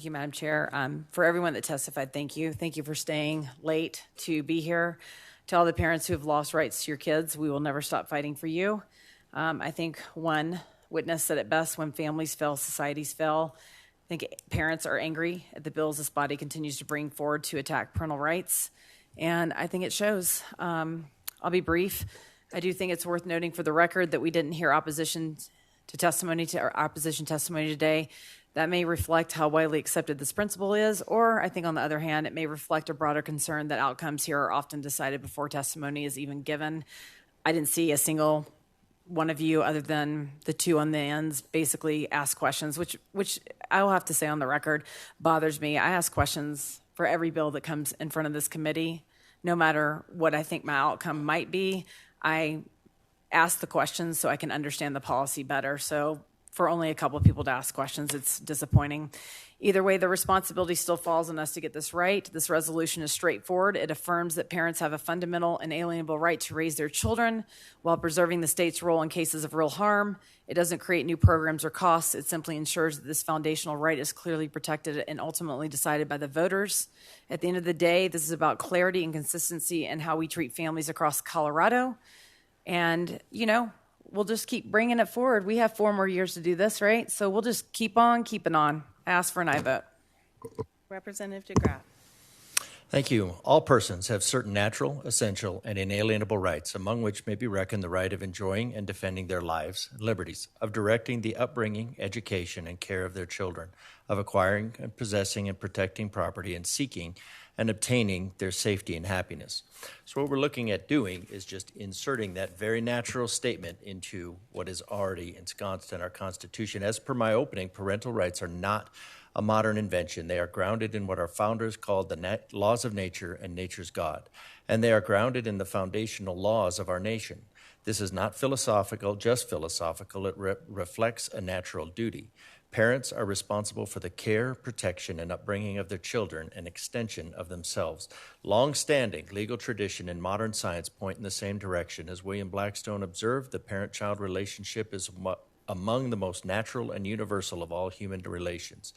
Thank you, Madam Chair. For everyone that testified, thank you. Thank you for staying late to be here. To all the parents who have lost rights to your kids, we will never stop fighting for you. I think one witness said it best: when families fail, societies fail. I think parents are angry at the bills this body continues to bring forward to attack parental rights, and I think it shows. I'll be brief. I do think it's worth noting for the record that we didn't hear opposition testimony today. That may reflect how widely accepted this principle is, or I think on the other hand, it may reflect a broader concern that outcomes here are often decided before testimony is even given. I didn't see a single one of you, other than the two on the ends, basically ask questions, which I will have to say on the record bothers me. I ask questions for every bill that comes in front of this committee, no matter what I think my outcome might be. I ask the questions so I can understand the policy better. So for only a couple of people to ask questions, it's disappointing. Either way, the responsibility still falls on us to get this right. This resolution is straightforward. It affirms that parents have a fundamental and inalienable right to raise their children while preserving the state's role in cases of real harm. It doesn't create new programs or costs. It simply ensures that this foundational right is clearly protected and ultimately decided by the voters. At the end of the day, this is about clarity and consistency in how we treat families across Colorado. And, we'll just keep bringing it forward. We have 4 more years to do this, right? So we'll just keep on keeping on. I ask for an aye vote. Representative DeGraff. Thank you. All persons have certain natural, essential, and inalienable rights, among which may be reckoned the right of enjoying and defending their lives and liberties, of directing the upbringing, education, and care of their children, of acquiring and possessing and protecting property, and seeking and obtaining their safety and happiness. So what we're looking at doing is just inserting that very natural statement into what is already ensconced in our Constitution. As per my opening, parental rights are not a modern invention. They are grounded in what our founders called the laws of nature and nature's God, and they are grounded in the foundational laws of our nation. This is not philosophical, just philosophical. It reflects a natural duty. Parents are responsible for the care, protection, and upbringing of their children, an extension of themselves. Long-standing legal tradition and modern science point in the same direction. As William Blackstone observed, the parent-child relationship is among the most natural and universal of all human relations.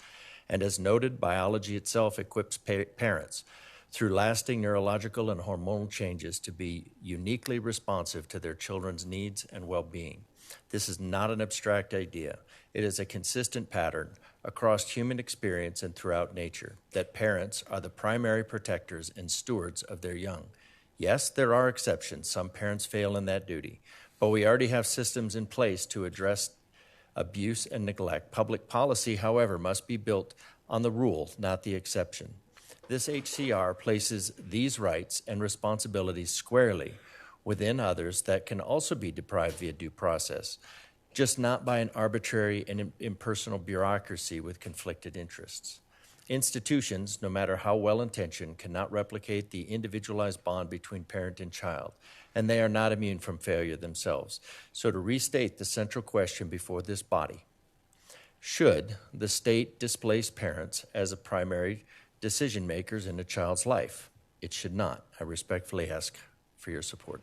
And as noted, biology itself equips parents through lasting neurological and hormonal changes to be uniquely responsive to their children's needs and well-being. This is not an abstract idea. It is a consistent pattern across human experience and throughout nature that parents are the primary protectors and stewards of their young. Yes, there are exceptions. Some parents fail in that duty, but we already have systems in place to address abuse and neglect. Public policy, however, must be built on the rule, not the exception. This HCR places these rights and responsibilities squarely within others that can also be deprived via due process, just not by an arbitrary and impersonal bureaucracy with conflicted interests. Institutions, no matter how well-intentioned, cannot replicate the individualized bond between parent and child, and they are not immune from failure themselves. So to restate the central question before this body, should the state displace parents as a primary decision makers in a child's life? It should not. I respectfully ask for your support.